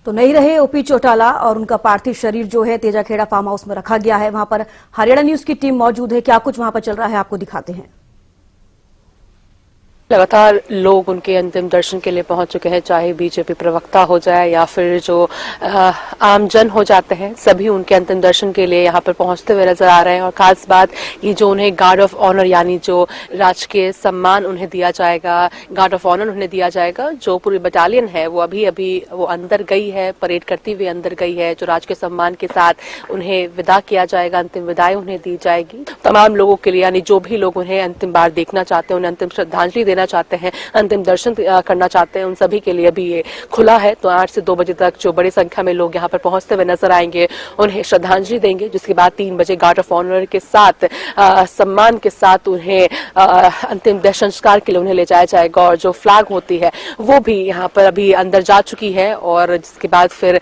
तो नहीं रहे ओपी चौटाला और उनका पार्थिव शरीर जो है तेजाखेड़ा फार्म हाउस में रखा गया है। वहां पर हरियाणा न्यूज की टीम मौजूद है। क्या कुछ वहां पर चल रहा है आपको दिखाते हैं। लगातार लोग उनके अंतिम दर्शन के लिए पहुंच चुके हैं, चाहे बीजेपी प्रवक्ता हो जाए या फिर जो आमजन हो जाते हैं, सभी उनके अंतिम दर्शन के लिए यहां पर पहुंचते हुए नजर आ रहे हैं। और खास बात ये जो उन्हें गार्ड ऑफ ऑनर यानी जो राजकीय सम्मान उन्हें दिया जाएगा, गार्ड ऑफ ऑनर उन्हें दिया जाएगा। जो पूरी बटालियन है वो अभी वो अंदर गई है, परेड करती हुई अंदर गई है। जो राजकीय सम्मान के साथ उन्हें विदा किया जाएगा, अंतिम विदाई उन्हें दी जाएगी। तमाम लोगों के लिए यानी जो भी लोग उन्हें अंतिम बार देखना चाहते हैं, उन्हें अंतिम श्रद्धांजलि देना चाहते हैं, अंतिम दर्शन करना चाहते हैं, उन सभी के लिए भी ये खुला है। तो 8 से 2 बजे तक जो बड़ी संख्या में लोग यहाँ पर पहुंचते हुए नजर आएंगे, उन्हें श्रद्धांजलि देंगे। जिसके बाद 3 बजे गार्ड ऑफ ऑनर के साथ सम्मान के साथ उन्हें अंतिम दाह संस्कार के लिए उन्हें ले जाया जाएगा। और जो फ्लैग होती है वो भी यहाँ पर अभी अंदर जा चुकी है। और जिसके बाद फिर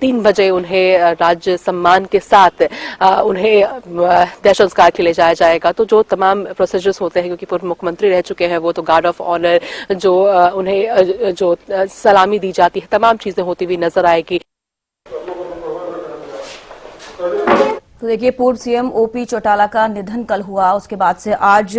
3 बजे उन्हें राज्य सम्मान के साथ उन्हें दाह संस्कार के लिए जाया जाएगा। तो जो तमाम प्रोसीजर्स होते हैं, क्योंकि पूर्व मुख्यमंत्री रह चुके हैं वो, तो गार्ड ऑफ ऑनर जो उन्हें जो सलामी दी जाती है, तमाम चीजें होती हुई नजर आएगी। तो देखिए, पूर्व सीएम ओपी चौटाला का निधन कल हुआ, उसके बाद से आज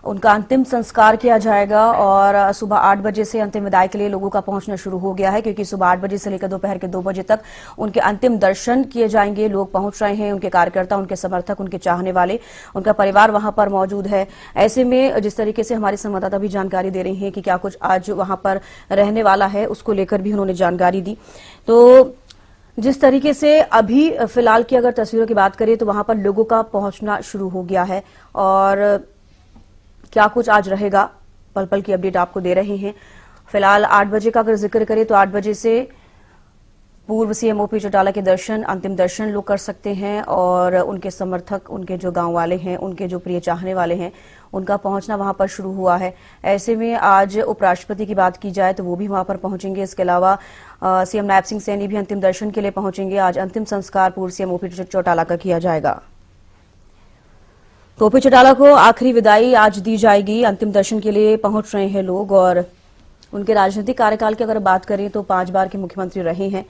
उनका अंतिम संस्कार किया जाएगा। और सुबह 8 बजे से अंतिम विदाई के लिए लोगों का पहुंचना शुरू हो गया है, क्योंकि सुबह 8 बजे से लेकर दोपहर के 2 बजे तक उनके अंतिम दर्शन किए जाएंगे। लोग पहुंच रहे हैं, उनके कार्यकर्ता, उनके समर्थक, उनके चाहने वाले, उनका परिवार वहां पर मौजूद है। ऐसे में जिस तरीके से हमारे संवाददाता भी जानकारी दे रही हैं कि क्या कुछ आज वहां पर रहने वाला है, उसको लेकर भी उन्होंने जानकारी दी। तो जिस तरीके से अभी फिलहाल की अगर तस्वीरों की बात करें तो वहां पर लोगों का पहुंचना शुरू हो गया है। और क्या कुछ आज रहेगा, पल पल की अपडेट आपको दे रहे हैं। फिलहाल 8 बजे का अगर जिक्र करें तो 8 बजे से पूर्व सीएम ओपी चौटाला के दर्शन, अंतिम दर्शन लोग कर सकते हैं। और उनके समर्थक, उनके जो गांव वाले हैं, उनके जो प्रिय चाहने वाले हैं, उनका पहुंचना वहां पर शुरू हुआ है। ऐसे में आज उपराष्ट्रपति की बात की जाए तो वो भी वहां पर पहुंचेंगे। इसके अलावा सीएम नायब सिंह सैनी भी अंतिम दर्शन के लिए पहुंचेंगे। आज अंतिम संस्कार पूर्व सीएम ओपी चौटाला का किया जाएगा। तो ओपी चौटाला को आखिरी विदाई आज दी जाएगी। अंतिम दर्शन के लिए पहुंच रहे हैं लोग। और उनके राजनीतिक कार्यकाल की अगर बात करें तो 5 बार के मुख्यमंत्री रहे हैं।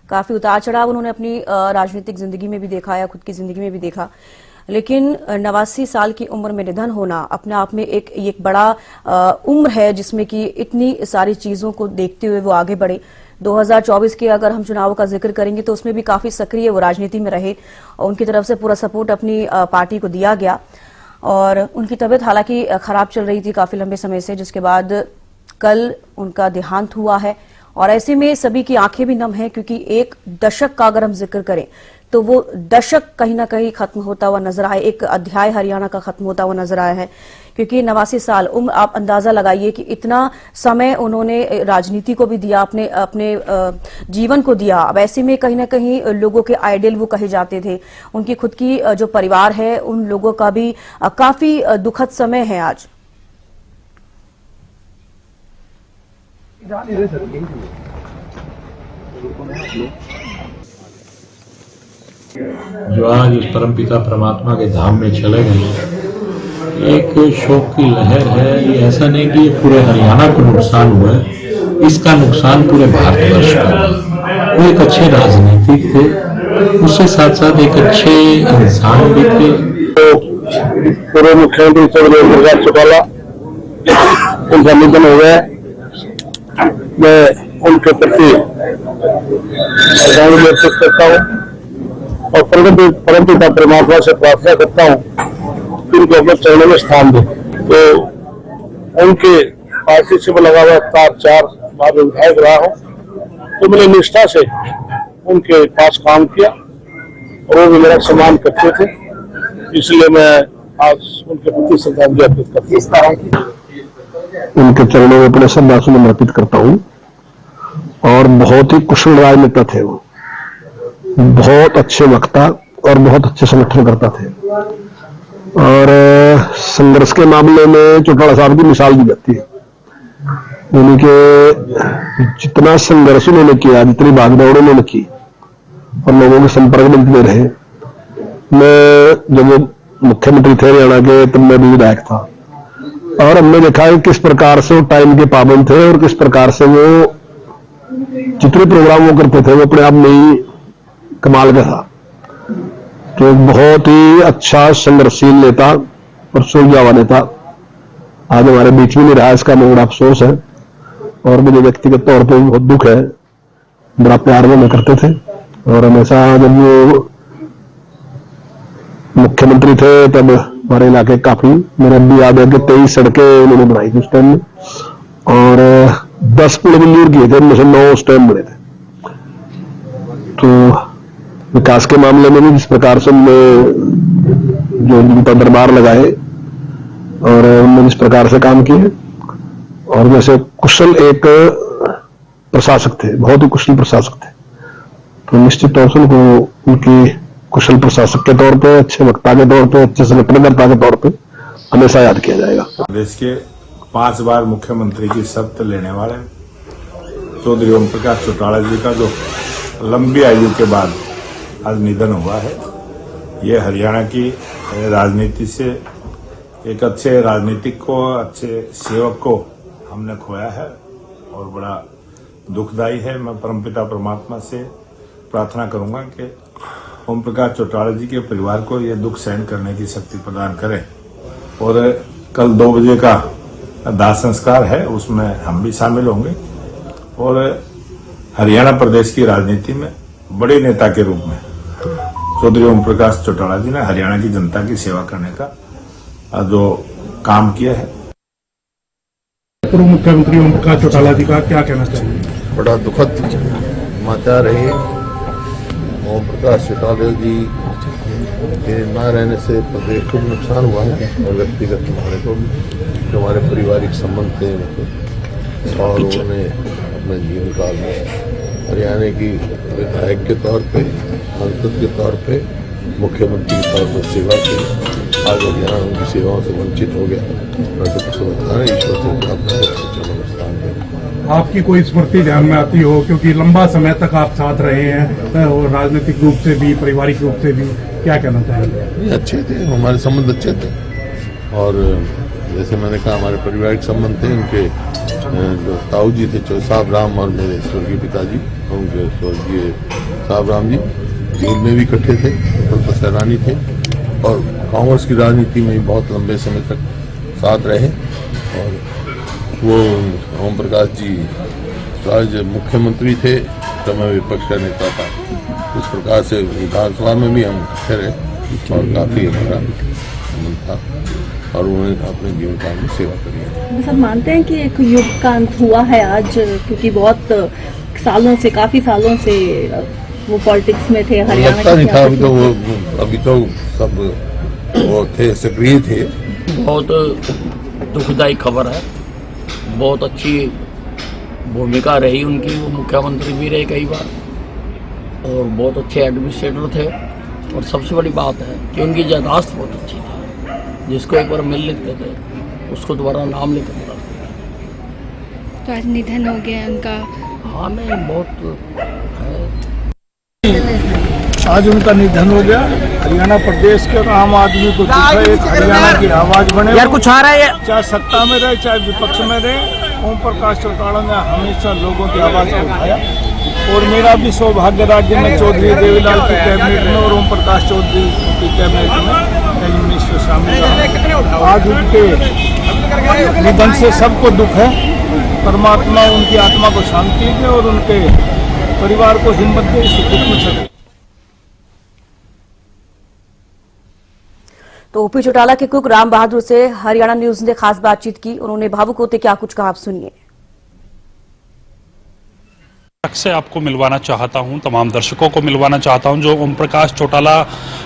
काफी उतार चढ़ाव उन्होंने अपनी राजनीतिक जिंदगी में भी देखा या खुद की जिंदगी में भी देखा। लेकिन 89 साल की उम्र में निधन होना अपने आप में एक बड़ा उम्र है, जिसमें कि इतनी सारी चीजों को देखते हुए वो आगे बढ़े। 2024 के अगर हम चुनाव का जिक्र करेंगे तो उसमें भी काफी सक्रिय वो राजनीति में रहे और उनकी तरफ से पूरा सपोर्ट अपनी पार्टी को दिया गया। और उनकी तबीयत हालांकि खराब चल रही थी काफी लंबे समय से, जिसके बाद कल उनका देहांत हुआ है। और ऐसे में सभी की आंखें भी नम है, क्योंकि एक दशक का अगर हम जिक्र करें तो वो दशक कहीं ना कहीं खत्म होता हुआ नजर आया। एक अध्याय हरियाणा का खत्म होता हुआ नजर आया है, क्योंकि 89 साल उम्र, आप अंदाजा लगाइए कि इतना समय उन्होंने राजनीति को भी दिया, अपने जीवन को दिया। अब ऐसे में कहीं ना कहीं लोगों के आइडियल वो कहे जाते थे। उनकी खुद की जो परिवार है, उन लोगों का भी काफी दुखद समय है आज। जो आज उस परमपिता परमात्मा के धाम में चले गए, एक शोक की लहर है। ये ऐसा नहीं कि ये पूरे हरियाणा को नुकसान हुआ है, इसका नुकसान पूरे भारतवर्ष का है। वो एक अच्छे राजनीतिक थे, उसके साथ साथ एक अच्छे इंसान भी थे। पूर्व मुख्यमंत्री चंद्रशेखर चौटाला उनका निधन हो गया। मैं उनके प्रति श्रद्धांजलि अर्पित करता हूँ और परमपिता परमात्मा से प्रार्थना करता हूँ कि उनको अपने चरणों में स्थान दे। तो उनके पार्टी से मैं लगा हुआ 4 बार विधायक रहा हूँ, तो मैंने निष्ठा से उनके पास काम किया और वो भी मेरा सम्मान करते थे। इसलिए मैं आज उनके प्रति श्रद्धांजलि अर्पित करता हूँ। उनके चरणों में अपने श्रद्धासुमन अर्पित करता हूँ। और बहुत ही कुशल राजनेता थे वो, बहुत अच्छे वक्ता और बहुत अच्छे संगठनकर्ता थे। और संघर्ष के मामले में चौटाला साहब की मिसाल दी जाती है। उनके जितना संघर्ष उन्होंने किया, जितनी भागदौड़ उन्होंने की और लोगों के संपर्क में रहे। मैं जब मुख्यमंत्री थे हरियाणा के, तब मैं भी विधायक था और हमने देखा है किस प्रकार से वो टाइम के पाबंद थे और किस प्रकार से वो जितने प्रोग्राम वो करते थे वो अपने आप में ही कमाल का था। तो बहुत ही अच्छा संघर्षशील नेता और सुलझावा नेता आज हमारे बीच में नहीं रहा, इसका मुझे बड़ा अफसोस है। और मुझे व्यक्तिगत तौर पर बहुत दुख है। बड़ा प्यार में करते थे और हमेशा जब वो मुख्यमंत्री थे तब हमारे इलाके काफी, मेरे अभी याद है कि 23 सड़कें उन्होंने बनाई थी उस टाइम में और 10 पुल मंजूर किए थे, उनमें से 9 उस टाइम बने थे। तो विकास के मामले में भी जिस प्रकार से उन्होंने जो जनता दरबार लगाए और उन्होंने जिस प्रकार से काम किए और जैसे कुशल एक प्रशासक थे, बहुत ही कुशल प्रशासक थे, तो निश्चित तौर से उनको उनकी कुशल प्रशासक के तौर पे, अच्छे वक्ता के तौर पे, अच्छे संगठनकर्ता के तौर पे हमेशा याद किया जाएगा। देश के 5 बार मुख्यमंत्री की शपथ लेने वाले चौधरी ओम प्रकाश चौटाला जी का जो लंबी आयु के बाद आज निधन हुआ है, ये हरियाणा की राजनीति से एक अच्छे राजनीतिक को, अच्छे सेवक को हमने खोया है और बड़ा दुखदायी है। मैं परमपिता परमात्मा से प्रार्थना करूंगा कि ओम प्रकाश चौटाला जी के परिवार को ये दुख सहन करने की शक्ति प्रदान करें। और कल 2 बजे का दाह संस्कार है, उसमें हम भी शामिल होंगे और हरियाणा प्रदेश की राजनीति में बड़े नेता के रूप में चौधरी ओम प्रकाश चौटाला जी ने हरियाणा की जनता की सेवा करने का जो काम किया है। पूर्व मुख्यमंत्री ओम प्रकाश चौटाला जी का क्या कहना चाहिए? बड़ा दुखद समाचार है। ओम प्रकाश चौटाला जी के न रहने से प्रदेश को भी नुकसान हुआ है और व्यक्तिगत हमारे को भी, जो हमारे पारिवारिक संबंध थे और उन्होंने अपने जीवन काल में हरियाणा की विधायक के तौर पे, सांसद के तौर पे, मुख्यमंत्री के तौर पर सेवा की। आज हरियाणा उनकी सेवाओं से वंचित हो गया। मैं दुख समझता है, ईश्वर से प्रार्थना करता। आपकी कोई स्मृति ध्यान में आती हो, क्योंकि लंबा समय तक आप साथ रहे हैं और राजनीतिक रूप से भी, पारिवारिक रूप से भी, क्या कहना चाहेंगे? अच्छे थे, हमारे संबंध अच्छे थे और जैसे मैंने कहा हमारे पारिवारिक संबंध थे। उनके जो ताऊ जी थे साहब राम और मेरे स्वर्गीय पिताजी, उनके स्वर्गीय साहब राम जी जेल में भी इकट्ठे थे, स्वतंत्र सेनानी थे और कांग्रेस की राजनीति में भी बहुत लंबे समय तक साथ रहे। और वो ओम प्रकाश जी आज मुख्यमंत्री थे तो मैं विपक्ष का नेता था। इस प्रकार से विधानसभा में भी हम इकट्ठे रहे और काफी हमारा संबंध था और उन्होंने अपने जीवन काल में सेवा करी है। सर, मानते हैं कि एक युग का अंत हुआ है आज, क्योंकि बहुत सालों से, काफी सालों से वो पॉलिटिक्स में थे, हरियाणा लगता नहीं था। अभी तो सब वो थे, सक्रिय थे। बहुत दुखदायी खबर है। बहुत अच्छी भूमिका रही उनकी, वो मुख्यमंत्री भी रहे कई बार और बहुत अच्छे एडमिनिस्ट्रेटर थे। और सबसे बड़ी बात है कि उनकी याददाश्त बहुत अच्छी थी, जिसको एक बार मिल लिखते थे उसको दोबारा नाम लेकर बुलाते। तो आज निधन हो गया उनका। हाँ, नहीं बहुत है। आज उनका निधन हो गया। हरियाणा प्रदेश के आम आदमी को दुख है, एक हरियाणा की आवाज बने। यार कुछ आ रहा है, चाहे सत्ता में रहे चाहे विपक्ष में रहे, ओम प्रकाश चौटाला ने हमेशा लोगों की आवाज को उठाया। और मेरा भी सौभाग्य राज्य में चौधरी देवीलाल की कैबिनेट में और ओम प्रकाश चौधरी की कैबिनेट में कई मिनिस्टर शामिल रहे। आज उनके निधन से सबको दुख है। परमात्मा उनकी आत्मा को शांति दे और उनके परिवार को हिम्मत दे, इस दुख में चले। तो ओपी चौटाला के कुक राम बहादुर से हरियाणा न्यूज ने खास बातचीत की। उन्होंने भावुक होते क्या कुछ कहा, आप सुनिए। से आपको मिलवाना चाहता हूं, तमाम दर्शकों को मिलवाना चाहता हूं जो ओम प्रकाश चौटाला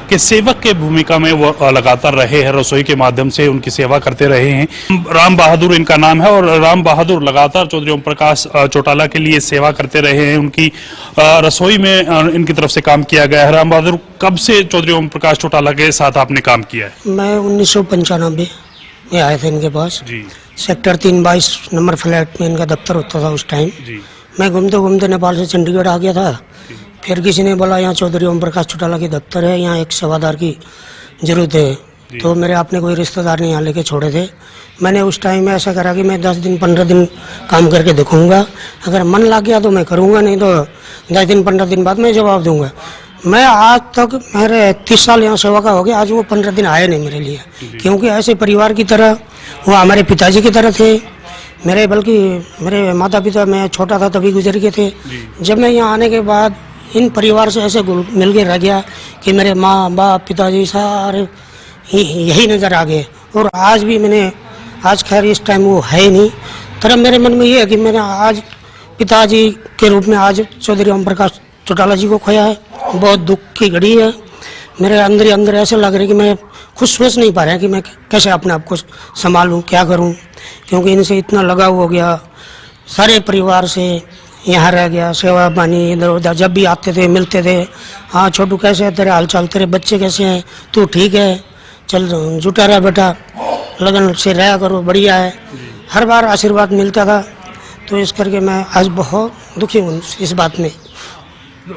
के सेवक के भूमिका में वो लगातार रहे हैं, रसोई के माध्यम से उनकी सेवा करते रहे हैं। राम बहादुर इनका नाम है और राम बहादुर लगातार चौधरी ओम प्रकाश चौटाला के लिए सेवा करते रहे हैं। उनकी रसोई में इनकी तरफ से काम किया गया है। राम बहादुर, कब से चौधरी ओम प्रकाश चौटाला के साथ आपने काम किया है? मैं 1995 में आए थे इनके पास जी। सेक्टर 322 नंबर फ्लैट में इनका दफ्तर होता था उस टाइम जी। मैं घूमते घूमते नेपाल से चंडीगढ़ आ गया था। फिर किसी ने बोला यहाँ चौधरी ओम प्रकाश चौटाला की दफ्तर है, यहाँ एक सेवादार की जरूरत है। तो मेरे अपने कोई रिश्तेदार ने यहाँ लेके छोड़े थे। मैंने उस टाइम में ऐसा करा कि मैं 10 दिन 15 दिन काम करके देखूंगा, अगर मन लग गया तो मैं करूंगा, नहीं तो 10 दिन 15 दिन बाद मैं जवाब दूंगा। मैं आज तक मेरे 30 साल यहाँ सेवा का हो गया, आज वो 15 दिन आए नहीं मेरे लिए, क्योंकि ऐसे परिवार की तरह वो हमारे पिताजी की तरह थे। बल्कि मेरे माता पिता, मैं छोटा था तभी गुजर गए थे। जब मैं यहाँ आने के बाद इन परिवार से ऐसे मिल के रह गया कि मेरे माँ बाप पिताजी सारे यही नज़र आ गए। और आज भी आज खैर इस टाइम वो है ही नहीं, तरह मेरे मन में ये है कि मैंने आज पिताजी के रूप में आज चौधरी ओम प्रकाश चौटाला जी को खोया है। बहुत दुख की घड़ी है, मेरे अंदर ही अंदर ऐसा लग रहा है कि मैं खुद सोच नहीं पा रहा कि मैं कैसे अपने आप को संभालूं, क्या करूं, क्योंकि इनसे इतना लगाव हो गया, सारे परिवार से यहाँ रह गया, सेवा पानी इधर उधर जब भी आते थे मिलते थे। हाँ छोटू कैसे है, तेरे हाल चाल, तेरे बच्चे कैसे हैं, तू ठीक है, चल जुटा रहा बेटा, लगन से रहा करो, बढ़िया है, हर बार आशीर्वाद मिलता था। तो इस करके मैं आज बहुत दुखी हूँ इस बात में।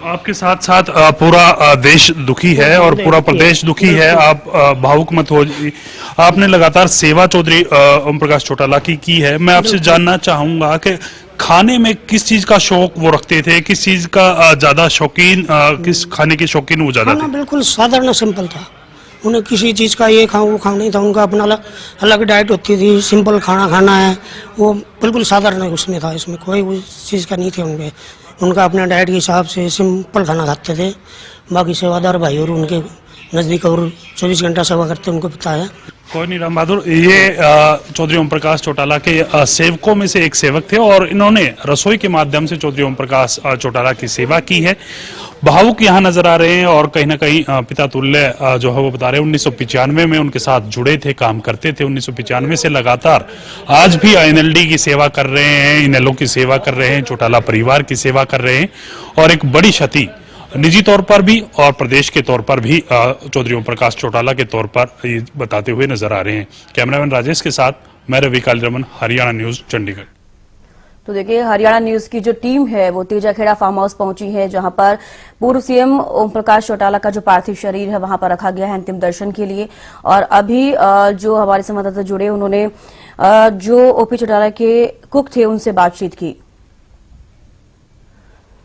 आपके साथ साथ पूरा देश दुखी है और पूरा प्रदेश दुखी है, आप भावुक मत हो। आपने लगातार सेवा चौधरी ओम प्रकाश चौटाला की है। मैं आपसे जानना चाहूंगा कि खाने में किस चीज का शौक वो रखते थे, किस चीज का ज्यादा शौकीन, किस खाने के शौकीन वो ज्यादा थे? बिल्कुल साधारण सिंपल था, उन्हें किसी चीज का ये खाऊं वो खाऊं नहीं था, उनका अपना अलग डाइट होती थी, सिंपल खाना खाना है, वो बिल्कुल साधारण उसमें था, इसमें कोई उस चीज का नहीं थे उनके। उनका अपने डाइट के हिसाब से सिंपल खाना खाते थे। बाकी सेवादार भाई और उनके नज़दीक और 24 घंटा सेवा करते उनको पता है। कोई नहीं राम बहादुर, ये चौधरी ओम प्रकाश चौटाला के सेवकों में से एक सेवक थे और इन्होंने रसोई के माध्यम से चौधरी ओम प्रकाश चौटाला की सेवा की है। भावुक यहाँ नजर आ रहे हैं और कहीं ना कहीं पिता तुल्य जो है वो बता रहे हैं 1995 में उनके साथ जुड़े थे, काम करते थे। 1995 से लगातार आज भी INLD की सेवा कर रहे हैं, इनेलो की सेवा कर रहे हैं, चौटाला परिवार की सेवा कर रहे हैं और एक बड़ी क्षति निजी तौर पर भी और प्रदेश के तौर पर भी चौधरी ओम प्रकाश चौटाला के तौर पर ये बताते हुए नजर आ रहे हैं। कैमरामैन राजेश के साथ मैं रवि कालीरमन, हरियाणा न्यूज, चंडीगढ़। तो देखिए, हरियाणा न्यूज की जो टीम है वो तेजाखेड़ा फार्म हाउस पहुंची है, जहां पर पूर्व सीएम ओम प्रकाश चौटाला का जो पार्थिव शरीर है वहां पर रखा गया है अंतिम दर्शन के लिए। और अभी जो हमारे संवाददाता जुड़े उन्होंने जो ओपी चौटाला के कुक थे उनसे बातचीत की।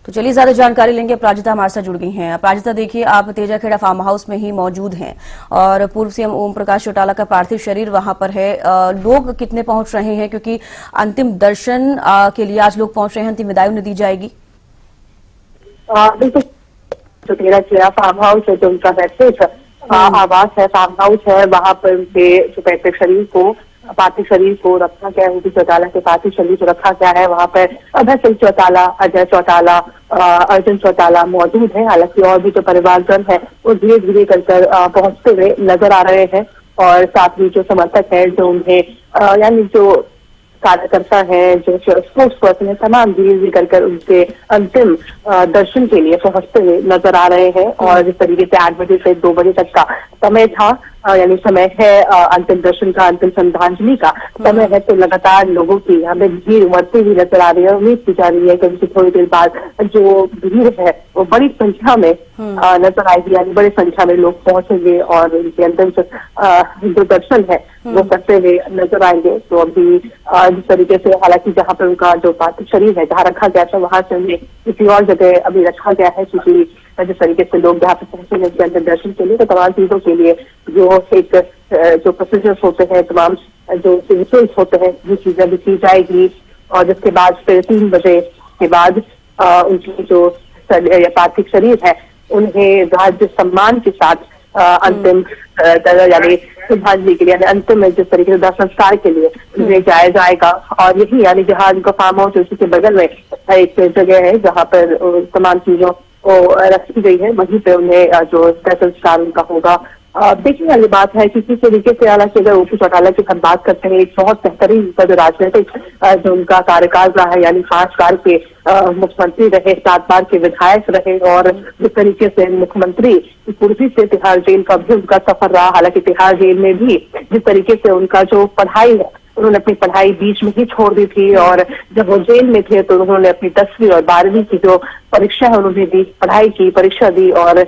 तो चलिए ज्यादा जानकारी लेंगे, अपराजिता हमारे साथ जुड़ गई हैं। अपराजिता, देखिए आप तेजाखेड़ा फार्म हाउस में ही मौजूद हैं और पूर्व सीएम ओम प्रकाश चौटाला का पार्थिव शरीर वहां पर है। लोग कितने पहुंच रहे हैं, क्योंकि अंतिम दर्शन के लिए आज लोग पहुंच रहे हैं, अंतिम विदाई उन्हें दी जाएगी? बिल्कुल, जो तेजाखेड़ा फार्म हाउस है, जो उनका वैसे आवास है, फार्म हाउस है, वहां पर उनके जो पार्थिव शरीर को रखा गया है, ओपी चौटाला के पार्थिव शरीर को रखा गया है। वहां पर अभय सिंह चौटाला, अजय चौटाला, अर्जुन चौटाला मौजूद है। हालांकि और भी जो परिवारजन है वो धीरे धीरे कर पहुंचते हुए नजर आ रहे हैं और साथ ही जो समर्थक है, जो उन्हें यानी जो कार्यकर्ता है, जो स्पोर्ट्स पर्सन है, तमाम धीरे धीरे कर उनके अंतिम दर्शन के लिए पहुंचते हुए नजर आ रहे हैं। और जिस तरीके से 8 बजे से 2 बजे तक का समय था, यानी समय है अंतिम दर्शन का, अंतिम श्रद्धांजलि का समय है, तो लगातार लोगों की यहाँ पे भीड़ बढ़ती हुई नजर आ रही है। उम्मीद की जा रही है कि उनकी थोड़ी देर बाद जो भीड़ है वो बड़ी संख्या में नजर आएगी, यानी बड़ी संख्या में लोग पहुंचेंगे और उनके अंतिम जो दर्शन है वो करते हुए नजर आएंगे। तो अभी जिस तरीके से, हालांकि जहाँ पर उनका जो पार्थिव शरीर है जहाँ रखा गया था, वहां से उन्हें किसी और जगह अभी रखा गया है, क्योंकि जिस तरीके से लोग जहाँ पे पहुंचेंगे उसके अंदर दर्शन के लिए, तो तमाम चीजों के लिए जो एक जो प्रोसीजर्स होते हैं, तमाम जो रिचुअल्स होते हैं, वो चीजें भी की जाएगी। और जिसके बाद फिर 3 बजे के बाद उनकी जो पार्थिव शरीर है उन्हें राज्य सम्मान के साथ अंतिम यानी श्रद्धांजलि के लिए, यानी अंतिम जिस तरीके से दाह संस्कार के लिए ले जाया जाएगा। और यही यानी जहाँ उनका फार्म हाउस उसी के बगल में एक जगह है जहाँ पर तमाम चीजों को रखी गई है, वहीं पे उन्हें जो दाह संस्कार उनका होगा। देखने वाली बात है कि किस तरीके से, हालांकि अगर ओपी चौटाला की हम बात करते हैं, एक बहुत बेहतरीन जो राजनीतिक जो उनका कार्यकाल रहा है, यानी 5 बार के मुख्यमंत्री रहे, 7 बार के विधायक रहे और जिस तरीके से मुख्यमंत्री की कुर्सी से तिहाड़ जेल का भी उनका सफर रहा। हालांकि तिहाड़ जेल में भी जिस तरीके से उनका जो पढ़ाई है, उन्होंने अपनी पढ़ाई बीच में ही छोड़ दी थी और जब वो जेल में थे तो उन्होंने अपनी 10वीं और 12वीं की जो परीक्षा है उन्होंने दी, पढ़ाई की, परीक्षा दी और